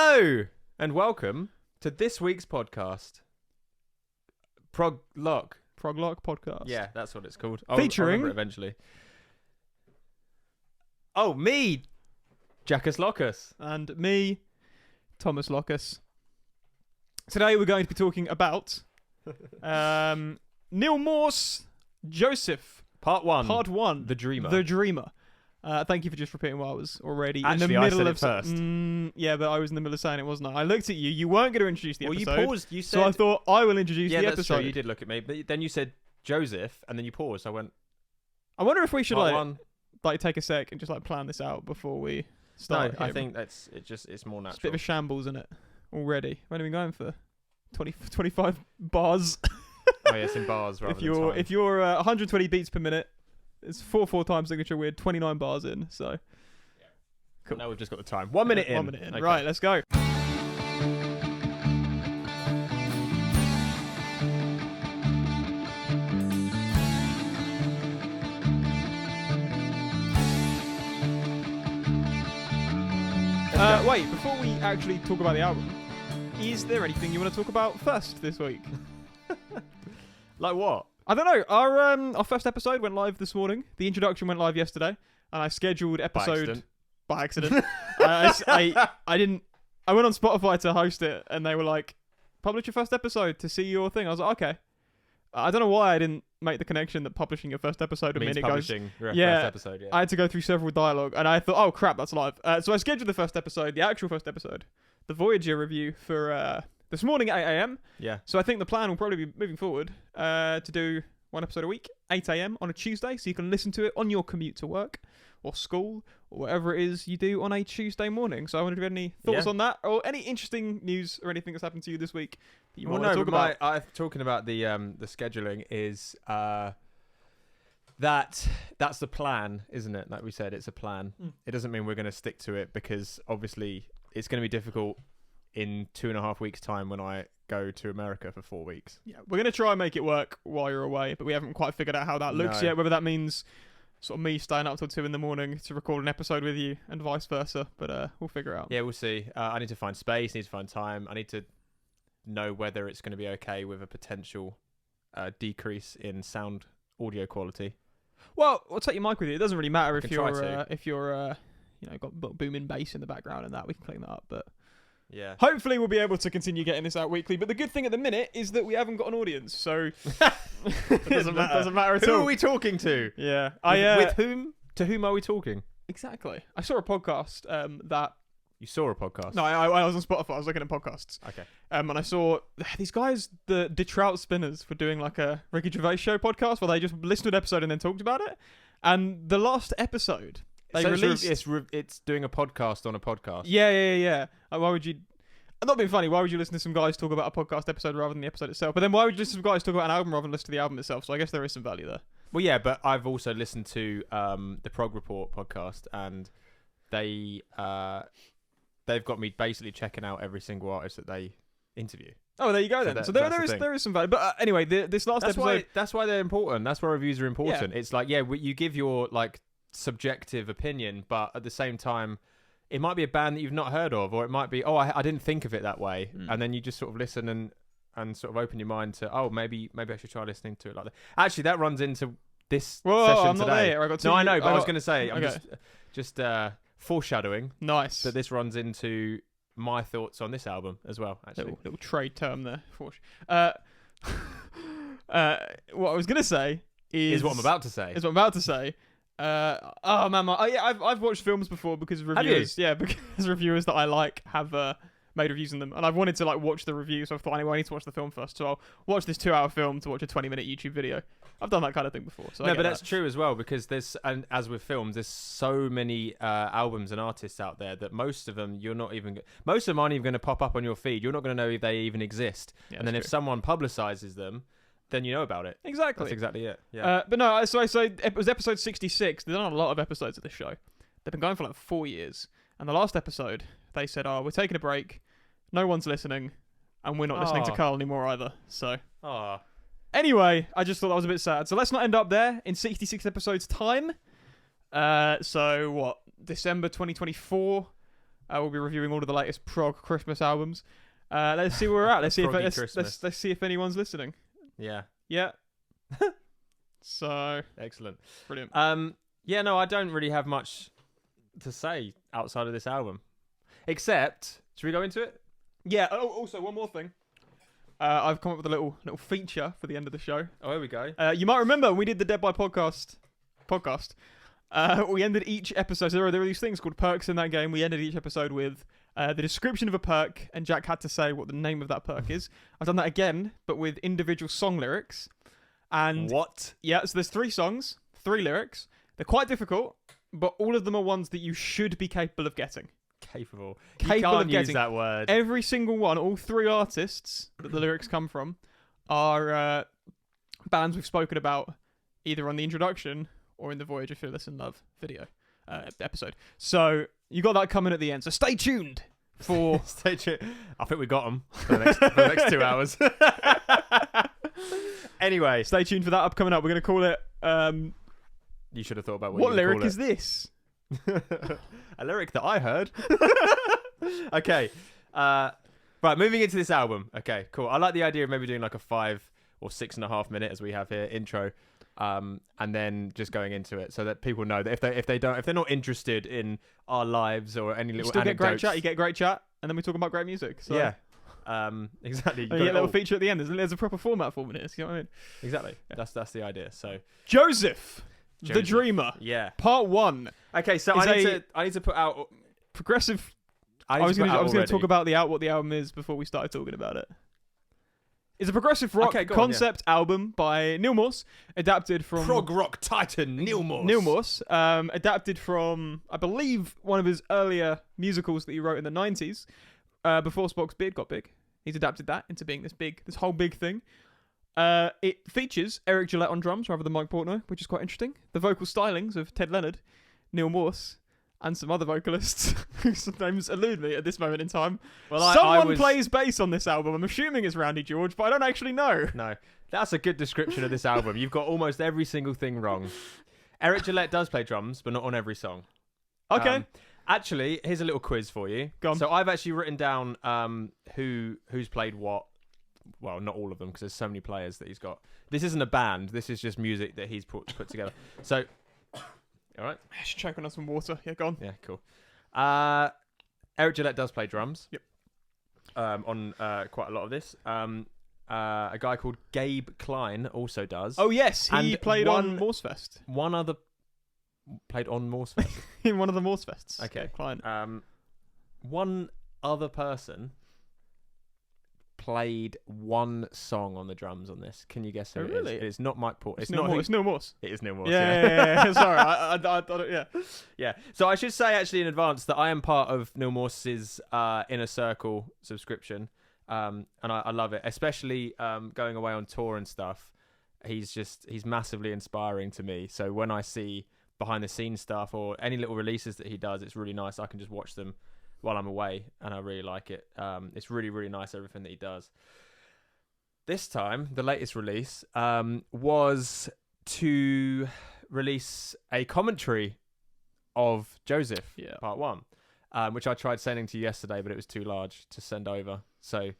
Hello and welcome to this week's podcast. Prog Lock podcast. Yeah, that's what it's called. Featuring I'll remember it eventually. Oh, me, Jackus Lockus. And me, Thomas Lockus. Today we're going to be talking about Neal Morse, Joseph. Part 1. Part 1. The Dreamer. The Dreamer. Thank you for just repeating what I was already Actually, in the middle I of said it first. Yeah, but I was in the middle of saying it, wasn't I? I looked at you. You weren't going to introduce the episode. Well, you paused. You said... So I thought I will introduce the episode. episode. True. You did look at me, but then you said Joseph, and then you paused. I went. I wonder if we should Part take a sec and just plan this out before we start. No, I think it's more natural. It's a bit of a shambles, isn't it? Already. We've only been going for 25 bars. Oh yeah, it's in bars rather than time. If you're 120 beats per minute, it's 4 times signature. We're 29 bars in, so. Yeah. Cool. Now we've just got the time. 1 minute in. 1 minute in. Okay. Right, let's go. Wait, before we actually talk about the album, is there anything you want to talk about first this week? Like what? I don't know. Our first episode went live this morning. The introduction went live yesterday, and I scheduled episode by accident. I didn't. I went on Spotify to host it, and they were like, "Publish your first episode to see your thing." I was like, "Okay." I don't know why I didn't make the connection that publishing your first episode would mean it goes. Your first episode, yeah. I had to go through several dialogue, and I thought, "Oh crap, that's live." So I scheduled the first episode, the actual first episode, the Voyager review for this morning at 8 a.m. Yeah. So I think the plan will probably be moving forward to do one episode a week, 8 a.m. on a Tuesday, so you can listen to it on your commute to work or school or whatever it is you do on a Tuesday morning. So I wonder if you had any thoughts on that or any interesting news or anything that's happened to you this week that you want to talk about. Talking about the scheduling is that's the plan, isn't it? Like we said, it's a plan. It doesn't mean we're going to stick to it because obviously it's going to be difficult in 2.5 weeks' time when I go to America for 4 weeks. Yeah, we're going to try and make it work while you're away, but we haven't quite figured out how that looks yet, whether that means sort of me staying up till 2 in the morning to record an episode with you and vice versa, but we'll figure it out. Yeah, we'll see. I need to find space, need to find time. I need to know whether it's going to be okay with a potential decrease in sound audio quality. Well, I'll take your mic with you. It doesn't really matter if you're got booming bass in the background and that. We can clean that up, but yeah. Hopefully we'll be able to continue getting this out weekly. But the good thing at the minute is that we haven't got an audience, so it doesn't matter at all. Who are we talking to? Yeah. With whom? To whom are we talking? Exactly. I saw a podcast that... You saw a podcast? No, I was on Spotify. I was looking at podcasts. Okay. And I saw these guys, the Trout Spinners, were doing like a Ricky Gervais show podcast where they just listened to an episode and then talked about it. And the last episode... It's doing a podcast on a podcast. Yeah. Why would you... I'm not being funny. Why would you listen to some guys talk about a podcast episode rather than the episode itself? But then why would you listen to some guys talk about an album rather than listen to the album itself? So I guess there is some value there. Well, yeah, but I've also listened to the Prog Report podcast, and they've got me basically checking out every single artist that they interview. Oh, there you go then. So there is some value. But anyway, this last episode... That's why they're important. That's why reviews are important. Yeah. It's like, you give your like subjective opinion, but at the same time it might be a band that you've not heard of, or it might be I didn't think of it that way, and then you just sort of listen and sort of open your mind to maybe I should try listening to it like that. Actually, that runs into this session I'm today. Not there. I know, but I was going to say okay. I'm just foreshadowing. Nice. That this runs into my thoughts on this album as well. Actually, little trade term there. What I was going to say is what I'm about to say. I've watched films before because reviewers, because reviewers that I like have made reviews on them, and I've wanted to like watch the review, so I thought anyway I need to watch the film first. So I'll watch this 2-hour film to watch a 20-minute YouTube video. I've done that kind of thing before. So that's true as well, because and as with films, there's so many albums and artists out there that most of them aren't even going to pop up on your feed. You're not going to know if they even exist, and then if someone publicizes them, then you know about it. Exactly. That's exactly it. Yeah. But no, so it was episode 66. They've done a lot of episodes of this show. They've been going for like 4 years. And the last episode, they said, we're taking a break. No one's listening. And we're not listening to Carl anymore either. So. Anyway, I just thought that was a bit sad. So let's not end up there in 66 episodes time. So what? December 2024. We'll be reviewing all of the latest prog Christmas albums. Let's see where we're at. Let's see if anyone's listening. Yeah. Yeah. So excellent. Brilliant. Yeah, no, I don't really have much to say outside of this album. Except, should we go into it? Yeah, also one more thing. I've come up with a little feature for the end of the show. Oh, here we go. You might remember when we did the Dead by podcast. We ended each episode. So there were these things called perks in that game. We ended each episode with the description of a perk, and Jack had to say what the name of that perk is. I've done that again, but with individual song lyrics. And what? Yeah, so there's 3 songs, 3 lyrics. They're quite difficult, but all of them are ones that you should be capable of getting. Capable of use getting that word. Every single one, all 3 artists that the lyrics come from, are bands we've spoken about either on the introduction or in the Voyage of Fearless in Love video episode. So you got that coming at the end. So stay tuned for. Stay tuned. I think we got them for the next 2 hours. Anyway, stay tuned for that coming up. We're going to call it. You should have thought about what lyric is this? A lyric that I heard. Okay. Right, moving into this album. Okay, cool. I like the idea of maybe doing like a 5 or 6.5 minute, as we have here, intro, and then just going into it, so that people know that if they're not interested in our lives or any little you anecdotes, get great chat, and then we talk about great music. So. Yeah. Exactly. You get a little feature at the end. There's a proper format for minutes. You know what I mean? Exactly. Yeah. That's the idea. So Joseph, the Dreamer. Yeah. Part 1. Okay, so I need to put out progressive. I was going to talk about what the album is before we started talking about it. It's a progressive rock concept album by Neal Morse, adapted from prog rock titan Neal Morse. Neal Morse, adapted from, I believe, one of his earlier musicals that he wrote in the 90s, before Spock's beard got big. He's adapted that into being this whole big thing. It features Eric Gillette on drums rather than Mike Portnoy, which is quite interesting. The vocal stylings of Ted Leonard, Neal Morse, and some other vocalists whose names elude me at this moment in time. Well, Someone plays bass on this album. I'm assuming it's Randy George, but I don't actually know. No, that's a good description of this album. You've got almost every single thing wrong. Eric Gillette does play drums, but not on every song. Okay. Actually, here's a little quiz for you. Go on. So I've actually written down who's played what. Well, not all of them, because there's so many players that he's got. This isn't a band. This is just music that he's put together. So, all right. I should choke on some water. Yeah, go on. Yeah, cool. Eric Gillette does play drums. Yep. On quite a lot of this. A guy called Gabe Klein also does. Oh yes, he played on Morsefest. One other played on Morsefest. In one of the Morsefests. Okay. Gabe Klein. One other person played one song on the drums on this. Can you guess who it is? It is not Mike Porter. It's Neal Morse. It's Neal Morse. It is Neal Morse. Yeah. Sorry, I thought it. Yeah. Yeah. So I should say actually in advance that I am part of Neal Morse's Inner Circle subscription, and I love it, especially going away on tour and stuff. He's massively inspiring to me. So when I see behind the scenes stuff or any little releases that he does, it's really nice. I can just watch them while I'm away, and I really like it. It's really, really nice, everything that he does. This time, the latest release was to release a commentary of Joseph, Part 1, which I tried sending to you yesterday, but it was too large to send over. So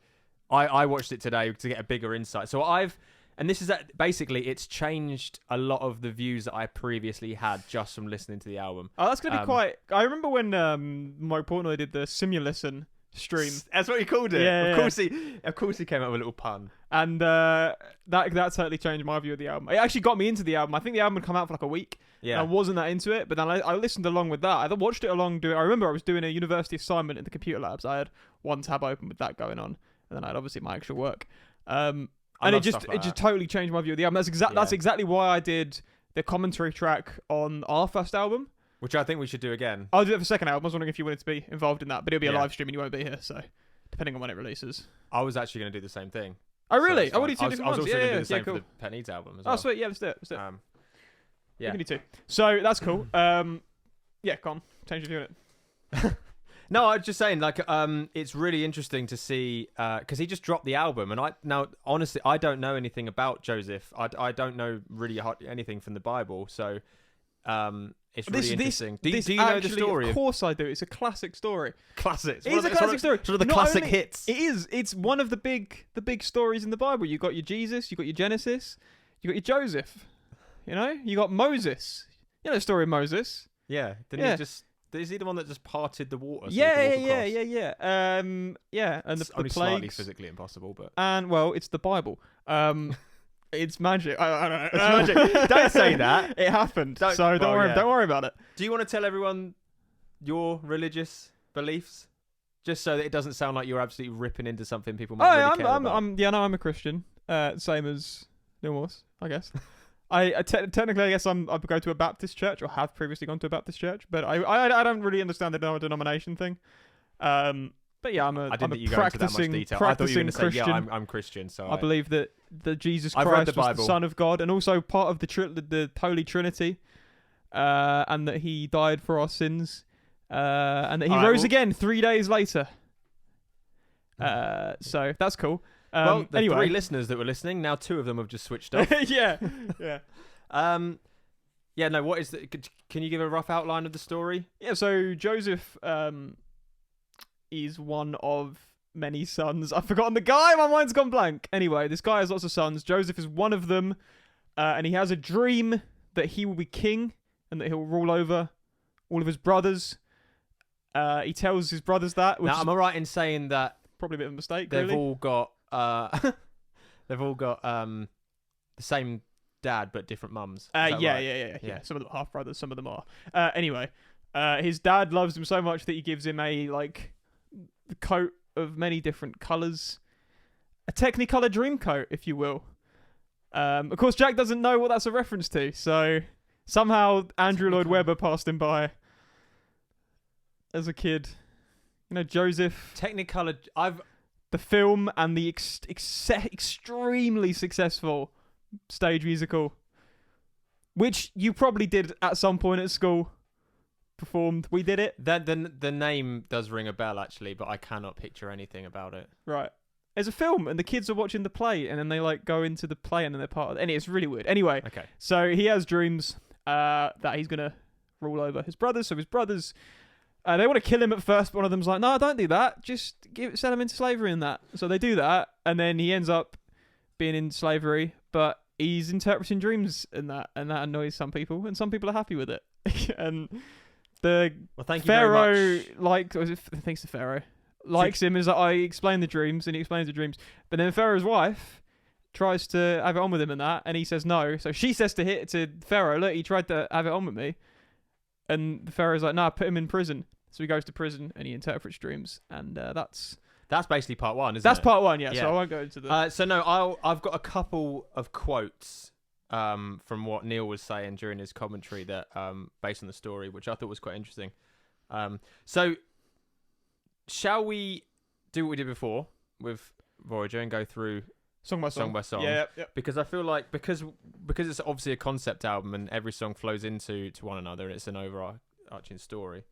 I watched it today to get a bigger insight. So and this is basically, it's changed a lot of the views that I previously had just from listening to the album. Oh, that's going to be quite... I remember when Mike Portnoy did the Simulisten stream. That's what he called it. Yeah, of course he came up with a little pun. And that certainly changed my view of the album. It actually got me into the album. I think the album had come out for like a week. Yeah. And I wasn't that into it, but then I listened along with that. I watched it along I remember I was doing a university assignment in the computer labs. I had one tab open with that going on, and then I had obviously my actual work. And it just totally changed my view of the album. That's exactly why I did the commentary track on our first album, which I think we should do again. I'll do it for the second album. I was wondering if you wanted to be involved in that, but it'll be a live stream and you won't be here, so depending on when it releases. I was actually going to do the same thing. Oh really? So I was also going to do the same for the Pet Needs album as well. Oh sweet, yeah, let's do it. Yeah. We can do two. So that's cool. Yeah, go on. Change your unit. No, I was just saying, like, it's really interesting to see, because he just dropped the album, and honestly, I don't know anything about Joseph. I don't know really anything from the Bible, so It's really interesting. Do you know actually, the story? Of course I do. It's a classic story. Classics. It is a classic story. Sort of the classic hits. It is. It's one of the big stories in the Bible. You got your Jesus. You got your Genesis. You got your Joseph. You know. You got Moses. You know the story of Moses. Yeah. Didn't he just? Is he the one that just parted the water? So Yeah. Yeah. And the only plagues. slightly physically impossible, but well, it's the Bible. It's magic. I don't know. It's magic. Don't say that. It happened. Don't worry about it. Do you want to tell everyone your religious beliefs, just so that it doesn't sound like you're absolutely ripping into something people might really care about? I'm a Christian. Same as Neal Morse, I guess. Technically, I guess I go to a Baptist church, or have previously gone to a Baptist church, but I don't really understand the denomination thing. But yeah, I'm a practicing Christian. I thought you were going to say, yeah, I'm Christian. So I believe that Jesus Christ was the Son of God and also part of the Holy Trinity, and that He died for our sins, and that He rose again 3 days later. So that's cool. Well, the anyway. 3 listeners that were listening, now 2 of them have just switched off. yeah. Yeah. No. What is the? Can you give a rough outline of the story? Yeah. So Joseph is one of many sons. I've forgotten the guy. My mind's gone blank. Anyway, this guy has lots of sons. Joseph is one of them, and he has a dream that he will be king and that he'll rule over all of his brothers. He tells his brothers that. Which now, am I right in saying that probably a bit of a mistake? They've really? all got the same dad but different mums. Yeah. Some of them are half brothers. Some of them are. Anyway, his dad loves him so much that he gives him a coat of many different colours, a Technicolor dream coat, if you will. Of course, Jack doesn't know what that's a reference to, so somehow Andrew Lloyd Webber passed him by as a kid. You know, Joseph. Technicolor. The film and the extremely successful stage musical, which you probably did at some point at school. Performed. We did it. The name does ring a bell, actually, but I cannot picture anything about it. Right. There's a film, and the kids are watching the play, and then they go into the play, and then they're part of it. And it's really weird. Anyway, okay. So he has dreams that he's gonna rule over his brothers. So his brothers, they want to kill him at first, but one of them's like, "No, don't do that. Just send him into slavery and that." So they do that, and then he ends up being in slavery, but he's interpreting dreams and that annoys some people, and some people are happy with it. And thank you Pharaoh, very much. I think it's the Pharaoh, likes him, is that I explain the dreams, and he explains the dreams. But then Pharaoh's wife tries to have it on with him and that, and he says no. So she says to Pharaoh, "Look, he tried to have it on with me." And the Pharaoh's like, "Nah, put him in prison." So he goes to prison, and he interprets dreams, and that's basically part 1, isn't it? That's part 1, yeah. So I won't go into the... I've got a couple of quotes from what Neal was saying during his commentary that based on the story, which I thought was quite interesting. So shall we do what we did before with Voyager and go through song by song? Yeah. Because I feel like because it's obviously a concept album and every song flows into one another and it's an overarching story.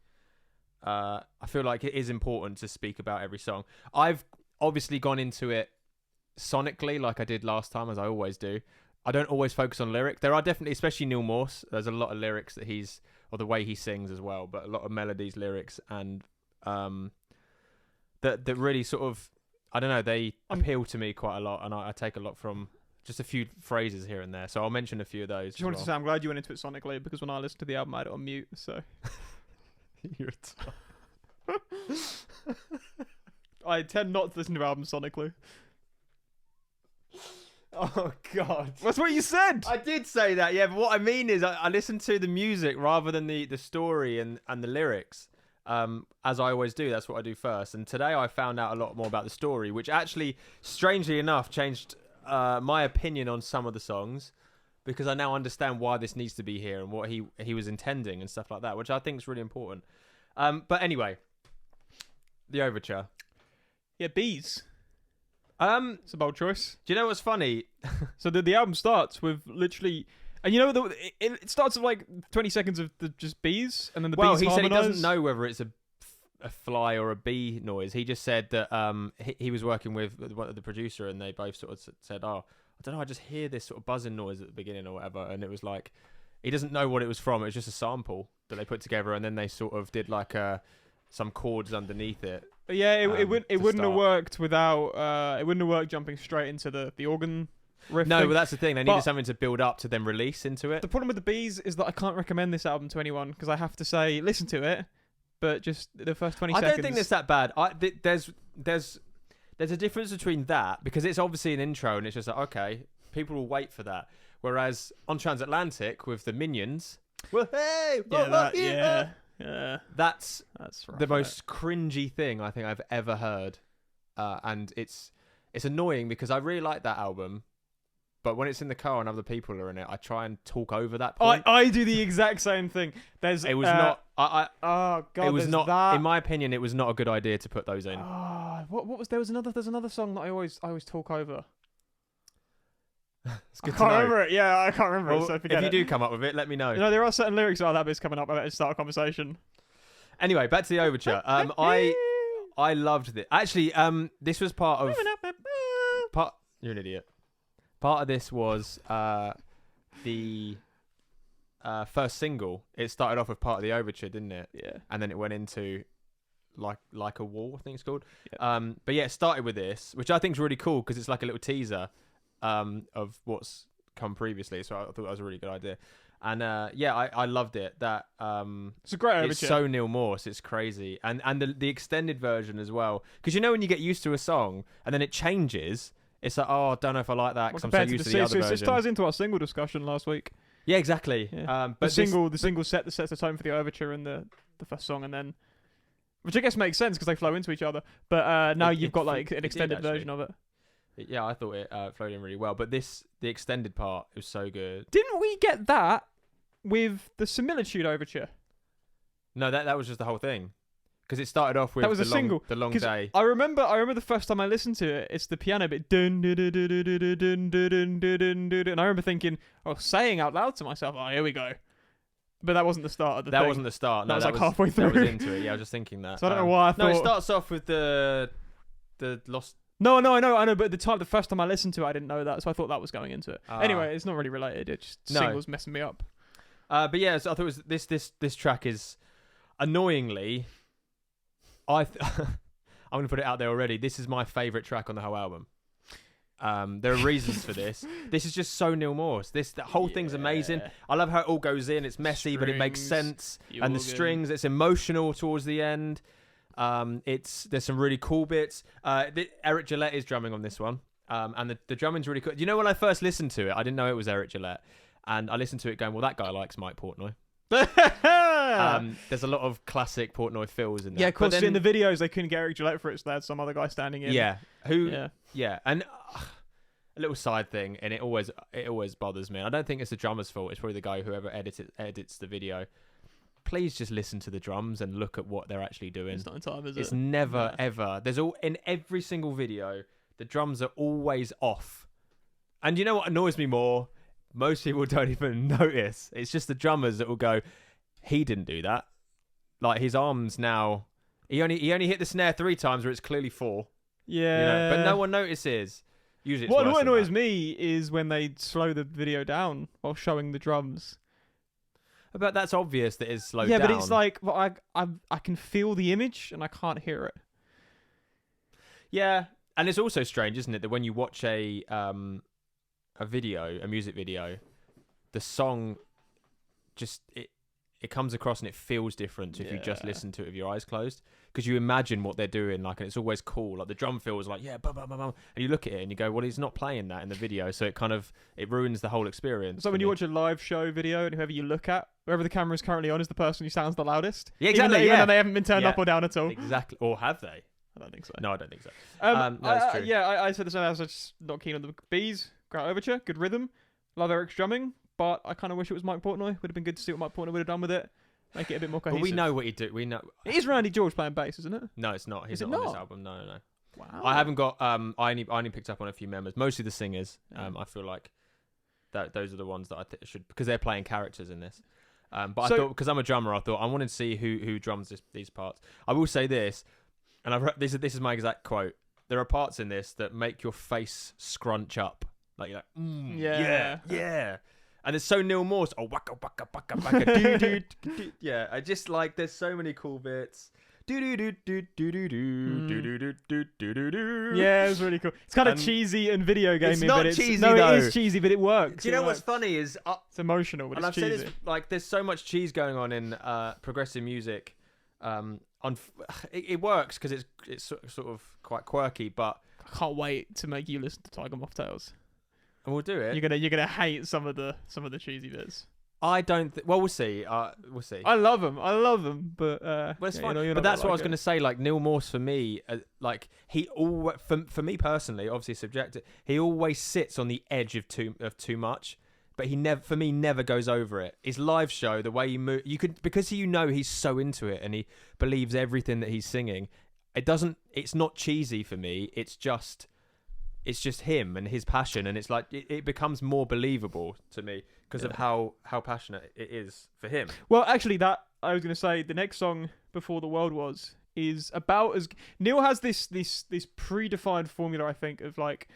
I feel like it is important to speak about every song. I've obviously gone into it sonically like I did last time, as I always do. I don't always focus on lyric. There are definitely, especially Neal Morse, there's a lot of lyrics that or the way he sings as well, but a lot of melodies, lyrics, and that really sort of, I don't know, they appeal to me quite a lot, and I take a lot from just a few phrases here and there. So I'll mention a few of those. Just wanted to say, I'm glad you went into it sonically, because when I listened to the album, I had it on mute, so... You're I tend not to listen to albums sonically. Oh God, that's what you said. I did say that, yeah. But what I mean is, I listen to the music rather than the story and the lyrics. As I always do, that's what I do first. And today I found out a lot more about the story, which actually, strangely enough, changed my opinion on some of the songs, because I now understand why this needs to be here and what he was intending and stuff like that, which I think is really important. But anyway, the overture. Yeah, bees. It's a bold choice. Do you know what's funny? So the album starts with literally, and you know it starts with like 20 seconds of just bees, and then the bees harmonise. Said he doesn't know whether it's a fly or a bee noise. He just said that he was working with the producer, and they both sort of said, "Oh, I don't know, I just hear this sort of buzzing noise at the beginning or whatever," and it was like he doesn't know what it was from. It was just a sample that they put together, and then they sort of did like some chords underneath it. Yeah, it wouldn't have worked without. It wouldn't have worked jumping straight into the organ riff. No, thing. but that's the thing. They needed something to build up to then release into it. The problem with the Bees is that I can't recommend this album to anyone because I have to say listen to it, but just the first 20 seconds. I don't think it's that bad. There's a difference between that, because it's obviously an intro and it's just like, okay, people will wait for that. Whereas on Transatlantic with the Minions, well, hey, that's rough, the most cringy thing I think I've ever heard, and it's annoying because I really like that album, but when it's in the car and other people are in it, I try and talk over that point. I do the exact same thing. It was not. Oh god, it was not. That. In my opinion, it was not a good idea to put those in. What was there's another song that I always talk over. It's good I can't remember it. Yeah, I can't remember it. So forget if you do come up with it, let me know. You know, there are certain lyrics that bit's coming up. I better start a conversation. Anyway, back to the overture. I loved it. Actually, this was part of. You're an idiot. Part of this was the first single. It started off with part of the overture, didn't it? Yeah. And then it went into like a wall, I think it's called. Yeah. But yeah, it started with this, which I think is really cool because it's like a little teaser of what's come previously. So I thought that was a really good idea. And I loved it. That it's a great overture. It's so Neal Morse. It's crazy. And the extended version as well. Because you know when you get used to a song and then it changes, it's like, oh, I don't know if I like that because I'm so used to the other version. This ties into our single discussion last week. Yeah, exactly. Yeah. But the single sets the tone for the overture and the first song, and then, which I guess makes sense because they flow into each other. But now you've got like an extended version of it. Yeah, I thought it flowed in really well. But the extended part was so good. Didn't we get that with the Similitude overture? No, that was just the whole thing. Because it started off with that was a single. The Long Day. I remember the first time I listened to it, it's the piano bit. Dun, dun, dun, dun, dun, dun, dun, dun, dun, dun, and I remember thinking, saying out loud to myself, oh, here we go. But that wasn't the start of the thing. That wasn't the start. No, that was like halfway through. That was into it. Yeah, I was just thinking that. So I don't know why I thought... No, it starts off with the Lost... No, I know. But the first time I listened to it, I didn't know that, so I thought that was going into it. Anyway, it's not really related. It's just singles messing me up. But yeah, so I thought it was this track is annoyingly... I'm going to put it out there already. This is my favourite track on the whole album. There are reasons for this. This is just so Neal Morse. The whole thing's amazing. I love how it all goes in. It's messy, but it makes sense. And the strings, it's emotional towards the end. There's some really cool bits. Eric Gillette is drumming on this one. And the drumming's really cool. You know, when I first listened to it, I didn't know it was Eric Gillette. And I listened to it going, well, that guy likes Mike Portnoy. There's a lot of classic Portnoy fills in there. Yeah, of course. In the videos, they couldn't get Eric Gillette for it, so they had some other guy standing in. Yeah, and a little side thing, and it always bothers me. I don't think it's the drummer's fault. It's probably the guy whoever edits the video. Please just listen to the drums and look at what they're actually doing. It's not in time, is it? It's never ever. There's in every single video, the drums are always off. And you know what annoys me more? Most people don't even notice. It's just the drummers that will go, he didn't do that. Like his arms now, he only hit the snare 3 times where it's clearly 4. Yeah. You know? But no one notices. Usually it's what annoys me is when they slow the video down while showing the drums. But that's obvious that it's slowed down. Yeah, but it's like, well, I can feel the image and I can't hear it. Yeah, and it's also strange, isn't it, that when you watch a music video, the song just it comes across and it feels different if you just listen to it with your eyes closed, because you imagine what they're doing, like, and it's always cool. Like the drum feels like bum, bum, bum, bum, and you look at it and you go, well, he's not playing that in the video, so it ruins the whole experience. So when you watch a live show video and whoever you look at, whoever the camera is currently on is the person who sounds the loudest. Yeah, exactly. Even though they haven't been turned up or down at all. Exactly. Or have they? I don't think so. No, I don't think so. That's true. Yeah, I said the same. I was just not keen on the Bees. Great overture, good rhythm. Love Eric's drumming, but I kind of wish it was Mike Portnoy. Would have been good to see what Mike Portnoy would have done with it. Make it a bit more cohesive. But we know what he'd do. We know it is Randy George playing bass, isn't it? No, it's not. He's not on this album. No. Wow. I haven't got. I only picked up on a few members, mostly the singers. I feel like those are the ones that I should, because they're playing characters in this. But I thought, because I'm a drummer, I thought I wanted to see who drums these parts. I will say this, and this is my exact quote. There are parts in this that make your face scrunch up, like you're like, yeah. And it's so Neal Morse. Oh, waka waka waka waka. do. Yeah, I just like. There's so many cool bits. Do. Yeah, it was really cool. It's kind of cheesy and video gamey. It's not but cheesy, no, though. it is cheesy, but it works. Do you know what's funny is it's emotional, but and it's I've cheesy. said this, like there's so much cheese going on in progressive music. It works because it's sort of quite quirky, but I can't wait to make you listen to Tiger Moth Tales. and we'll do it. You're gonna hate some of the cheesy bits. I don't. Well, we'll see. We'll see. I love them, but Well, it's fine. you're But not that's what I was like going to say. Like Neal Morse for me, like he always, for me personally, obviously subjective. He always sits on the edge of too much, but he never goes over it. His live show, the way he move, because he's so into it and he believes everything that he's singing. It's not cheesy for me. It's just him and his passion, and it's like it becomes more believable to me because of how passionate it is for him. Well, actually, that I was going to say the next song, Before the World Was, is about as Neal has this predefined formula, I think, of like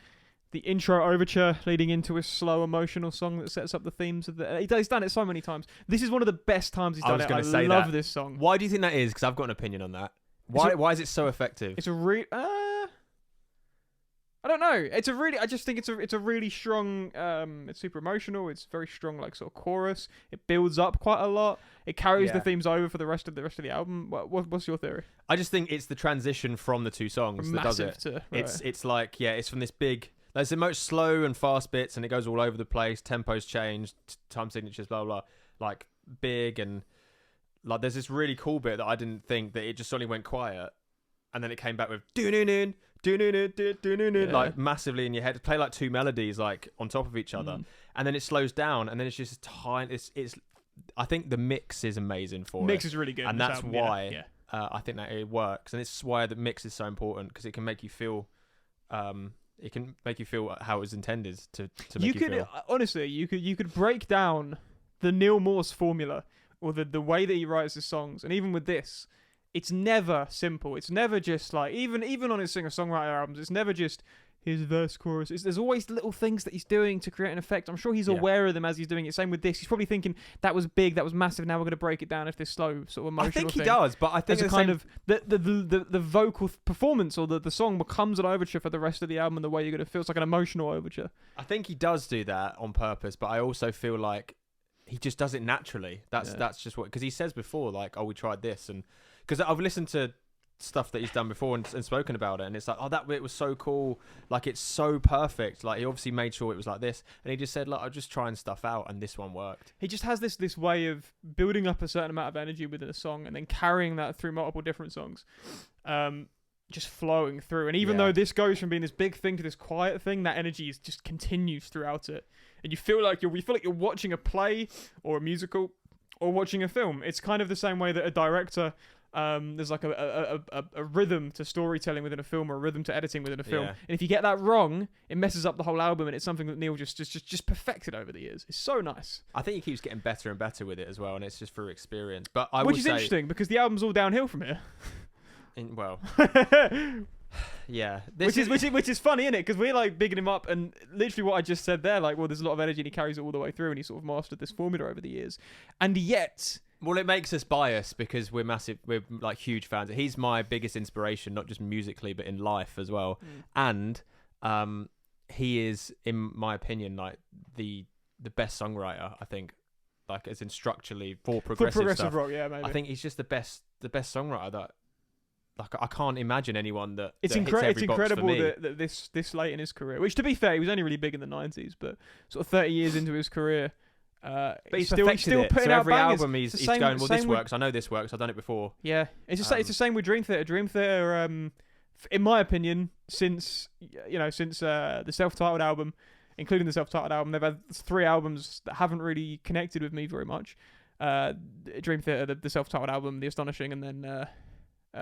the intro overture leading into a slow emotional song that sets up the themes of the. He's done it so many times. This is one of the best times he's done it. I love this song. Why do you think that is? Because I've got an opinion on that. Why is it so effective? It's a I don't know. I just think it's a really strong. It's super emotional. It's very strong, like sort of chorus. It builds up quite a lot. It carries the themes over for the rest of the album. What's your theory? I just think it's the transition from the two songs that does it. It's like it's from this big. There's the most slow and fast bits, and it goes all over the place. Tempos change, time signatures, blah blah. Like big and like there's this really cool bit that I didn't think that it just suddenly went quiet, and then it came back with do like massively in your head. Play like two melodies like on top of each other, and then it slows down, and then it's just tiny. It's I think the mix is amazing for mix is really good, and that's why I think that it works, and it's why the mix is so important because it can make you feel. It can make you feel how it was intended to make you feel. Honestly, you could break down the Neal Morse formula or the way that he writes his songs, and even with this. It's never simple. It's never just like even on his singer-songwriter albums. It's never just his verse, chorus. There's always little things that he's doing to create an effect. I'm sure he's aware of them as he's doing it. Same with this. He's probably thinking that was big, that was massive. Now we're going to break it down into this slow sort of emotional. I think he thing. does, but I think there's a kind of the vocal performance or the song becomes an overture for the rest of the album and the way you're going to feel. It's like an emotional overture. I think he does do that on purpose, but I also feel like he just does it naturally. That's just what because he says before like, oh, we tried this and. Because I've listened to stuff that he's done before and spoken about it, and it's like, oh, that bit was so cool. Like, it's so perfect. Like, he obviously made sure it was like this, and he just said, like, I'll just trying stuff out, and this one worked. He just has this way of building up a certain amount of energy within a song, and then carrying that through multiple different songs, just flowing through. And even though this goes from being this big thing to this quiet thing, that energy just continues throughout it, and you feel like you're watching a play or a musical or watching a film. It's kind of the same way that a director. There's like a rhythm to storytelling within a film or a rhythm to editing within a film, and if you get that wrong, it messes up the whole album. And it's something that Neal just perfected over the years. It's so nice. I think he keeps getting better and better with it as well, and it's just through experience. But which is interesting because the album's all downhill from here. Yeah, which is funny, isn't it? Because we're like bigging him up, and literally what I just said there, like, well, there's a lot of energy, and he carries it all the way through, and he sort of mastered this formula over the years, and yet. Well, it makes us biased because we're like huge fans. He's my biggest inspiration, not just musically, but in life as well. And he is, in my opinion, like the best songwriter. I think, like as in structurally for progressive stuff. Rock, yeah, maybe. I think he's just the best songwriter that. Like I can't imagine anyone that. It's incredible that this late in his career, which to be fair, he was only really big in the 90s, but sort of 30 years into his career. But he's still putting out every bangers. Album he's going, well, this works. I know this works. I've done it before. Yeah, it's the same with Dream Theater. Dream Theater, in my opinion, since the self-titled album, including the self-titled album, they've had 3 albums that haven't really connected with me very much. Dream Theater, the self-titled album, The Astonishing, and then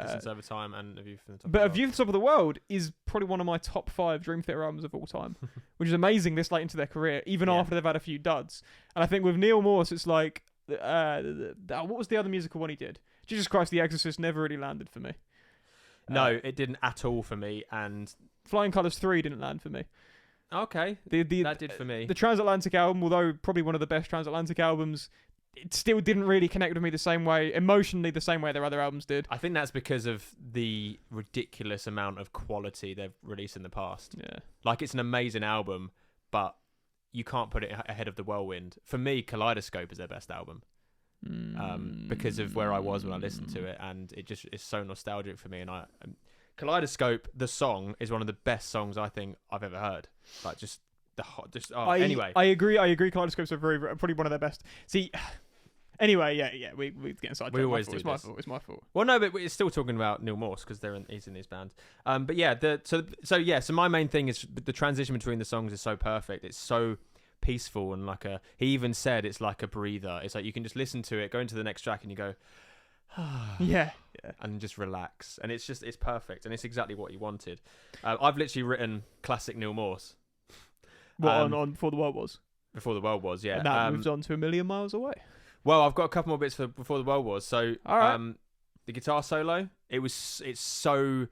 Since Over Time and A View from the Top. But A View from the Top of the World is probably one of my top 5 Dream Theater albums of all time, which is amazing this late into their career, even after they've had a few duds. And I think with Neal Morse, it's like, what was the other musical one he did? Jesus Christ, The Exorcist never really landed for me. No, it didn't at all for me. And Flying Colours 3 didn't land for me. Okay, The that did for me. The Transatlantic album, although probably one of the best Transatlantic albums, it still didn't really connect with me the same way, emotionally the same way their other albums did. I think that's because of the ridiculous amount of quality they've released in the past. Yeah. Like, it's an amazing album, but you can't put it ahead of The Whirlwind. For me, Kaleidoscope is their best album. Because of where I was when I listened to it, and it just is so nostalgic for me. And Kaleidoscope, the song, is one of the best songs I think I've ever heard. Like, just the hot, anyway. I agree. Kaleidoscope's are probably one of their best. See, anyway, yeah, we get inside. We always do. It's my fault. It's my fault. Well, no, but we're still talking about Neal Morse because he's in these bands. But yeah, so my main thing is the transition between the songs is so perfect. It's so peaceful and he even said it's like a breather. It's like you can just listen to it, go into the next track, and you go, yeah, and just relax. And it's perfect, and it's exactly what he wanted. I've literally written classic Neal Morse. What on Before the World Was? Before the World Was, yeah. And that moves on to A Million Miles Away. Well, I've got a couple more bits for Before the World Was. So, all right. The guitar solo, it's so.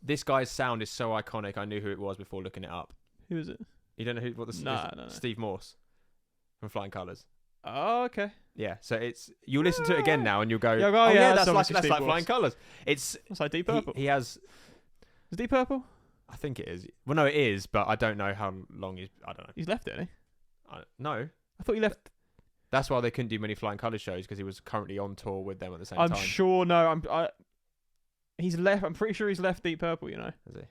This guy's sound is so iconic. I knew who it was before looking it up. Who is it? You don't know No. Steve Morse from Flying Colours. Oh, okay. Yeah, so you'll listen to it again now and you'll go, that's like Steve Flying Colours. It's like Deep Purple. He has. Is Deep Purple? I think it is. Well, no, it is, but I don't know how long I don't know. He's left it, hasn't he? No. I thought he left. That's why they couldn't do many Flying Colours shows, because he was currently on tour with them at the same I'm time. sure. No, he's left. I'm pretty sure he's left Deep Purple. You know. Is he?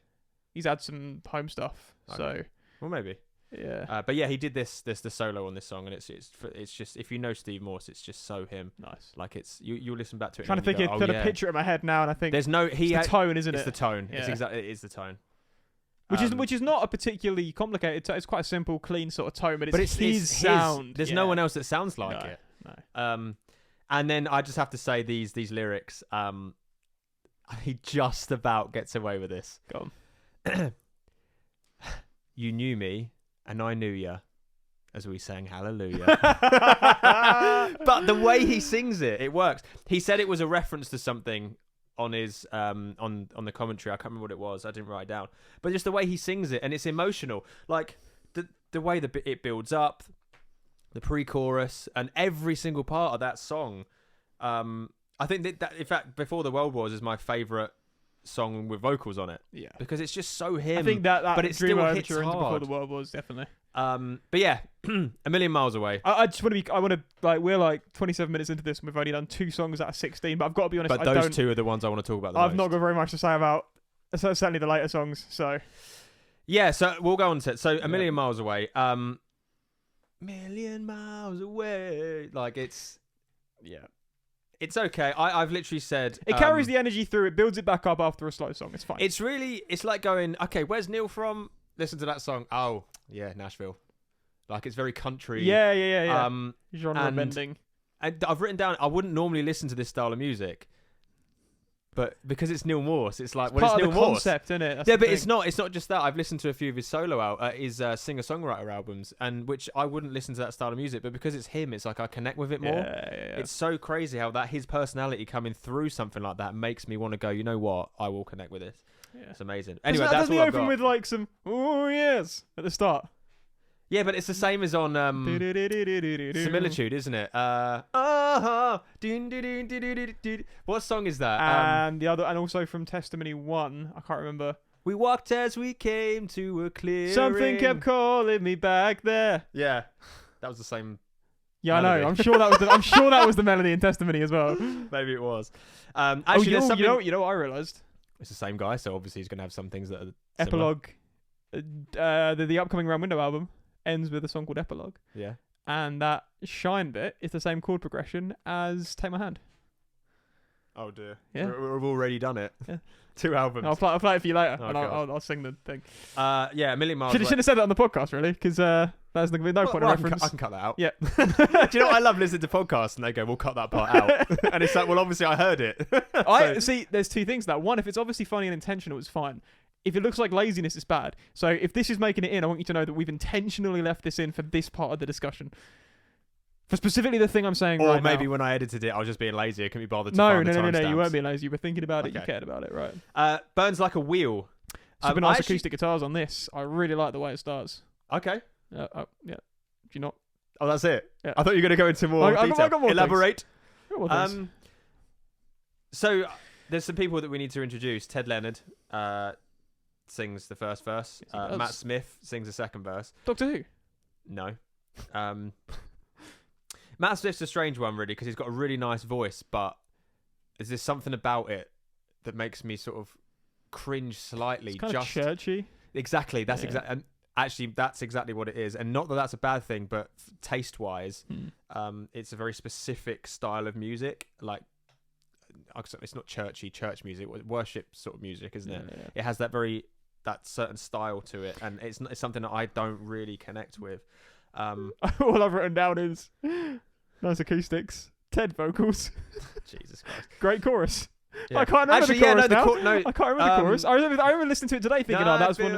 He's had some home stuff. Okay. So. Well, maybe. Yeah. But yeah, he did the solo on this song, and it's just, if you know Steve Morse, it's just so him. Nice. Like, it's you listen back to it. Trying to think, put a picture in my head now, and I think there's no the tone, isn't it? It's the tone. Yeah. It is the tone. Which is not a particularly complicated. It's quite a simple, clean sort of tone, but it's his sound. There's no one else that sounds like it. No. And then I just have to say these lyrics. He just about gets away with this. Go on. You knew me, and I knew ya, as we sang Hallelujah. But the way he sings it works. He said it was a reference to something on his on the commentary. I can't remember what it was. I didn't write it down. But just the way he sings it, and it's emotional. Like the way it builds up, the pre-chorus, and every single part of that song. I think that in fact, Before the World Was is my favourite song with vocals on it. Yeah, because it's just so him. I think that but it Dream still hits Overture into hard. Before the World Was definitely. But yeah, A Million Miles Away. I just want to we're like 27 minutes into this and we've only done 2 songs out of 16, but I've got to be honest. But those 2 are the ones I want to talk about the most. I've not got very much to say about certainly the later songs. So yeah, so we'll go on to it. So A Million Miles Away. Million miles away. Like it's okay. I've literally said it carries the energy through. It builds it back up after a slow song. It's fine. It's like going, okay, where's Neil from? Listen to that song. Oh yeah, Nashville. Like, it's very country. Yeah. Genre bending. And I've written down, I wouldn't normally listen to this style of music, but because it's Neal Morse, it's like, it's Neil the Morse. Concept, isn't it? That's but it's not just that. I've listened to a few of his singer-songwriter albums, and which I wouldn't listen to that style of music, but because it's him, it's like I connect with it more. Yeah. It's so crazy how his personality coming through something like that makes me want to go, you know what? I will connect with this. Yeah. It's amazing. Anyway, that's doesn't what he I've open got. with like some "oh yes" at the start? Yeah, but it's the same as on Similitude, isn't it? What song is that? And the other, and also from Testimony 1, I can't remember. We walked as we came to a clearing. Something kept calling me back there. Yeah, that was the same. Yeah, melody. I know. I'm sure that was the melody in Testimony as well. Maybe it was. Actually, there's something. You know what I realised? It's the same guy, so obviously he's going to have some things that are Epilogue. The upcoming Round Window album ends with a song called Epilogue. Yeah. And that Shine bit is the same chord progression as Take My Hand. Oh dear. Yeah. We've already done it. Yeah. 2 albums. I'll play it for you later, Oh, and I'll sing the thing. Yeah, A Million Miles Should have said that on the podcast, really, because there's no point of reference. I can cut that out. Yeah. Do you know what I love listening to podcasts and they go, we'll cut that part out. And it's like, well, obviously I heard it. See, there's 2 things to that. One, if it's obviously funny and intentional, it's fine. If it looks like laziness, it's bad. So if this is making it in, I want you to know that we've intentionally left this in for this part of the discussion. For specifically the thing I'm saying right now. Or maybe when I edited it, I was just being lazy. I couldn't be bothered to No, find the timestamps. you weren't being lazy. You were thinking about it. You cared about it, right? Burns Like a Wheel. Super nice acoustic guitars on this. I really like the way it starts. Okay. Yeah. Do you not? Oh, that's it. Yeah. I thought you were going to go into more I detail. got more Elaborate. Things. So there's some people that we need to introduce. Ted Leonard sings the first verse. Yes, Matt Smith sings the second verse. Doctor Who? No. Matt Smith's a strange one, really, because he's got a really nice voice, but there's something about it that makes me sort of cringe slightly. It's kind of churchy. Exactly. That's exactly. And actually, that's exactly what it is. And not that that's a bad thing, but taste-wise, it's a very specific style of music. Like, it's not church music, worship sort of music, isn't it? Yeah. It has that certain style to it, and it's something that I don't really connect with. All I've written down is nice acoustics, Ted vocals. Jesus Christ. Great chorus. Yeah. I can't remember the chorus now. I can't remember the chorus. I remember listening to it today thinking, that was one.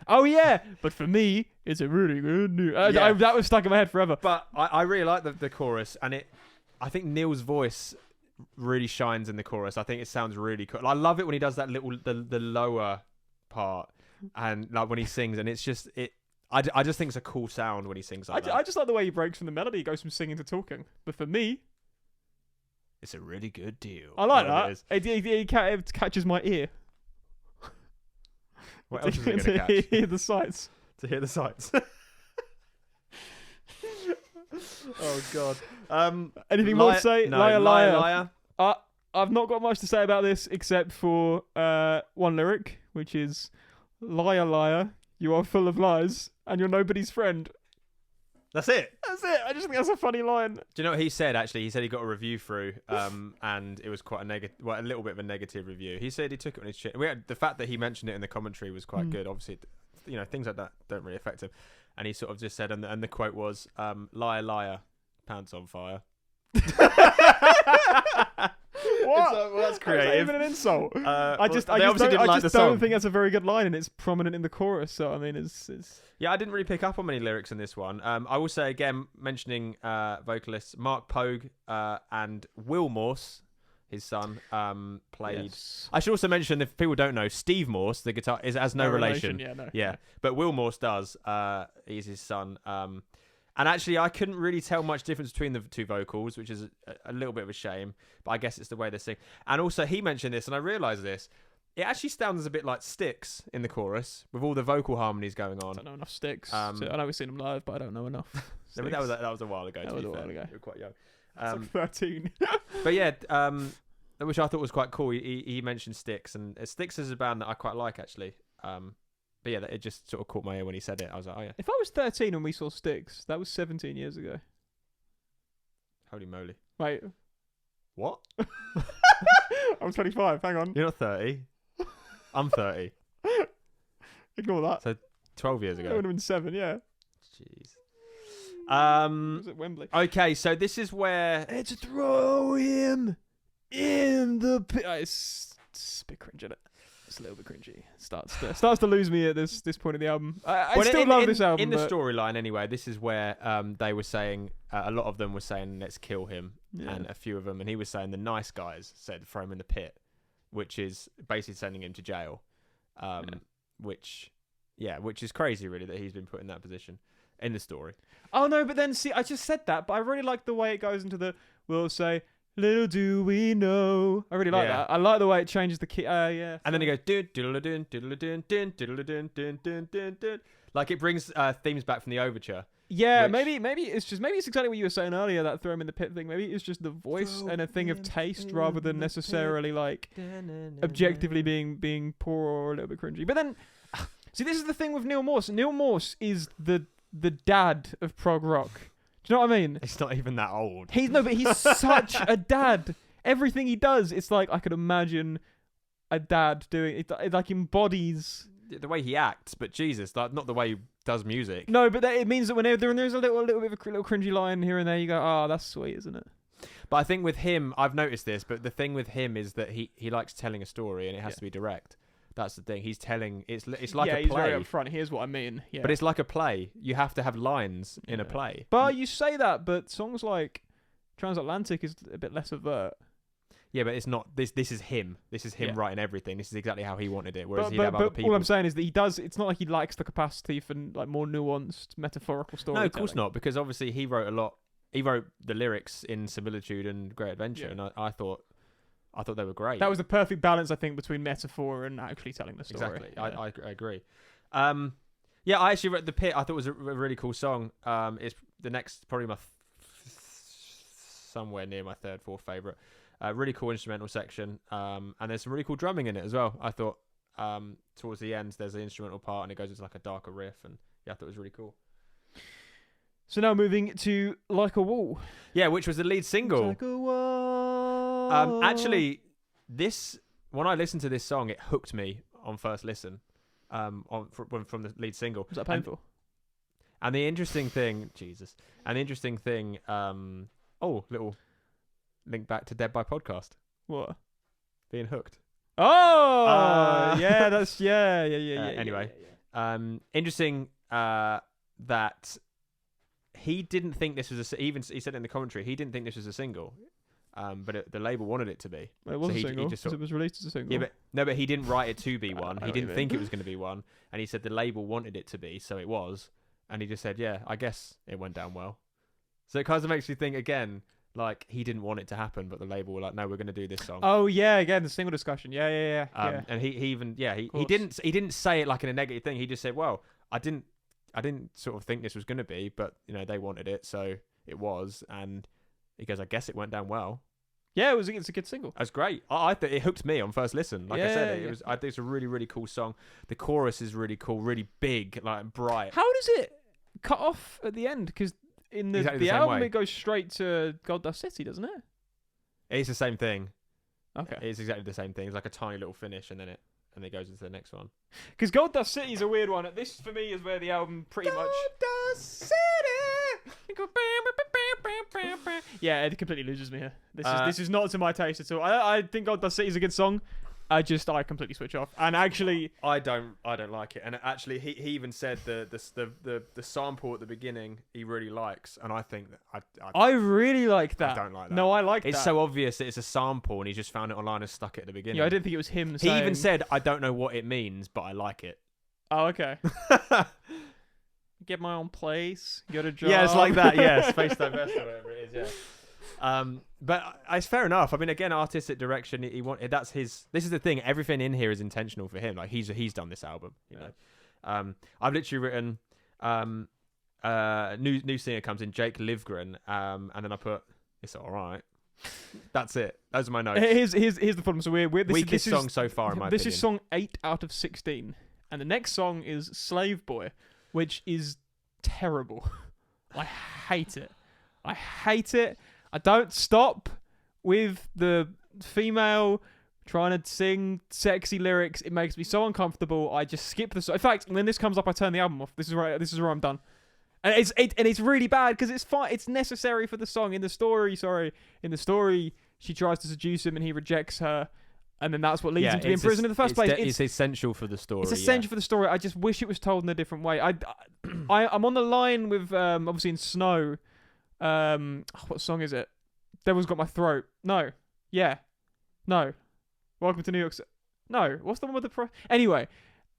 Oh yeah, but for me, it's a really good news. That was stuck in my head forever. But I really like the chorus, and I think Neal's voice really shines in the chorus. I think it sounds really cool. I love it when he does that the lower part, and like when he sings, and it's just it. I just think it's a cool sound when he sings like that. I just like the way he breaks from the melody. He goes from singing to talking. But for me, it's a really good deal. I like that. It catches my ear. What else is it going to catch? To hear the sights. To hear the sights. Oh, God. Anything more to say? No, liar. I've not got much to say about this except for one lyric, which is, liar, liar, you are full of lies, and you're nobody's friend. That's it. I just think that's a funny line. Do you know what he said, actually? He said he got a review through, and it was quite a little bit of a negative review. He said he took it on his chin. The fact that he mentioned it in the commentary was quite good. Obviously, things like that don't really affect him. And he sort of just said, and the quote was, liar, liar, pants on fire. What? Well, that's creative. That's even an insult. I just don't think that's a very good line, and it's prominent in the chorus. So I mean, it's. Yeah, I didn't really pick up on many lyrics in this one. I will say again, mentioning vocalists Mark Pogue and Will Morse, his son, played. Yes. I should also mention, if people don't know, Steve Morse, the guitar, has no relation. Yeah, but Will Morse does. He's his son. And actually, I couldn't really tell much difference between the two vocals, which is a little bit of a shame. But I guess it's the way they sing. And also, he mentioned this, and I realised this. It actually sounds a bit like Styx in the chorus, with all the vocal harmonies going on. I don't know enough Styx. I know we've seen them live, but I don't know enough. I mean, that was a while ago. That was a while ago. You were quite young. Like 13. But yeah, which I thought was quite cool. He mentioned Styx, and Styx is a band that I quite like, actually. But yeah, it just sort of caught my ear when he said it. I was like, oh yeah. If I was 13 when we saw Styx, that was 17 years ago. Holy moly. Wait. What? I'm 25. Hang on. You're not 30. I'm 30. Ignore that. So 12 years ago. It would have been 7, yeah. Jeez. It was at Wembley. Okay, so this is where it's throw him in the pit. It's a bit cringe, isn't it? It's a little bit cringy. Starts to lose me at this point of the album. I still love this album. In the storyline, anyway, this is where they were saying, a lot of them were saying, let's kill him. Yeah. And a few of them, and he was saying the nice guys said, throw him in the pit, which is basically sending him to jail. Which is crazy, really, that he's been put in that position in the story. Oh, no, but then, see, I just said that, but I really like the way it goes into the, we'll say, little do we know. I really like that. I like the way it changes the key. Yeah. And then it goes dun, like it brings themes back from the overture. Yeah, maybe it's exactly what you were saying earlier, that throw him in the pit thing. Maybe it's just the voice and a thing of taste rather than necessarily like objectively being poor or a little bit cringy. But then, see, this is the thing with Neal Morse. Neal Morse is the dad of prog rock. Do you know what I mean? He's not even that old. But he's such a dad. Everything he does, it's like I could imagine a dad doing it. It like embodies the way he acts, but Jesus, like not the way he does music. No, but it means that whenever there's a little bit of a little cringy line here and there, you go, oh, that's sweet, isn't it? But I think with him, I've noticed this, but the thing with him is that he likes telling a story, and it has to be direct. That's the thing. He's telling. It's like a play. Yeah, he's very upfront. Here's what I mean. Yeah. But it's like a play. You have to have lines in a play. But you say that, but songs like Transatlantic is a bit less overt. yeah, but it's not this. This is him. This is him writing everything. This is exactly how he wanted it. Whereas But, he'd but, have other but people. all I'm saying is that he does. It's not like he lacks the capacity for like more nuanced metaphorical stories. No, of course not, because obviously he wrote a lot. He wrote the lyrics in Similitude and Great Adventure, and I thought they were great. That was the perfect balance, I think, between metaphor and actually telling the story. Exactly, Yeah. I agree. Yeah, I actually read The Pit. I thought it was a really cool song. It's the next, probably somewhere near my third, fourth favorite. Really cool instrumental section, and there's some really cool drumming in it as well. I thought towards the end there's an instrumental part and it goes into like a darker riff, and I thought it was really cool. So now moving to Like a Wall. Yeah, which was the lead single. Like a wall. Actually, when I listened to this song, it hooked me on first listen. From the lead single. Was that painful? And the interesting thing, little link back to Dead by Podcast. What? Being hooked. Oh, yeah, that's yeah. Anyway, yeah. Interesting that he didn't think this was even he said it in the commentary, he didn't think this was a single. But the label wanted it to be. It was a single. He just It was released as a single. Yeah, but he didn't write it to be one. He didn't think it mean. was going to be one, and he said the label wanted it to be, so it was. And he just said, "Yeah, I guess it went down well." So it kind of makes you think again, like he didn't want it to happen, but the label were like, "No, we're going to do this song." Oh yeah, again the single discussion. Yeah. And he didn't say it like in a negative thing. He just said, "Well, I didn't sort of think this was going to be, but they wanted it, so it was." And he goes, "I guess it went down well." Yeah, it's a good single. That's great. I think it hooked me on first listen. Like I said, it was. I think it's a really, really cool song. The chorus is really cool, really big, like bright. How does it cut off at the end? Because in the Exactly the same album way. it goes straight to Gold Dust City, doesn't it? It's the same thing. Okay. It's exactly the same thing. It's like a tiny little finish, and then it goes into the next one. Because Gold Dust City is a weird one. This for me is where the album pretty much. Gold Dust City. Yeah, it completely loses me here. This is not to my taste at all. I think Gold Dust City is a good song. I completely switch off. And actually, I don't like it. And actually, he even said the sample at the beginning he really likes, and I think that I really like that. I don't like that. No, I like that. It's so obvious that it's a sample, and he just found it online and stuck it at the beginning. Yeah, I didn't think it was him. He even said, "I don't know what it means, but I like it." Oh, okay. Get my own place. Get a job. Yeah, it's like that. Yeah, space divest or whatever it is. Yeah. But it's fair enough. I mean, again, artistic direction. That's his. This is the thing. Everything in here is intentional for him. Like he's done this album. You know. I've literally written. New singer comes in, Jake Livgren. And then I put, it's all right. That's it. Those are my notes. Here's the problem. So we're weakest song so far in my opinion. This is song 8 out of 16, and the next song is Slave Boy, which is terrible. I hate it. I don't stop with the female trying to sing sexy lyrics. It makes me so uncomfortable. I just skip the song. In fact, when this comes up, I turn the album off. This is where I'm done. And it's really bad because it's fine. It's necessary for the song. In the story, she tries to seduce him and he rejects her. And then that's what leads him to be in prison in the first place. It's essential for the story. It's essential for the story. I just wish it was told in a different way. I'm on the line with obviously in Snow. What song is it? Devil's Got My Throat. No. Yeah. No. Welcome to New York. No. What's the one with the Anyway.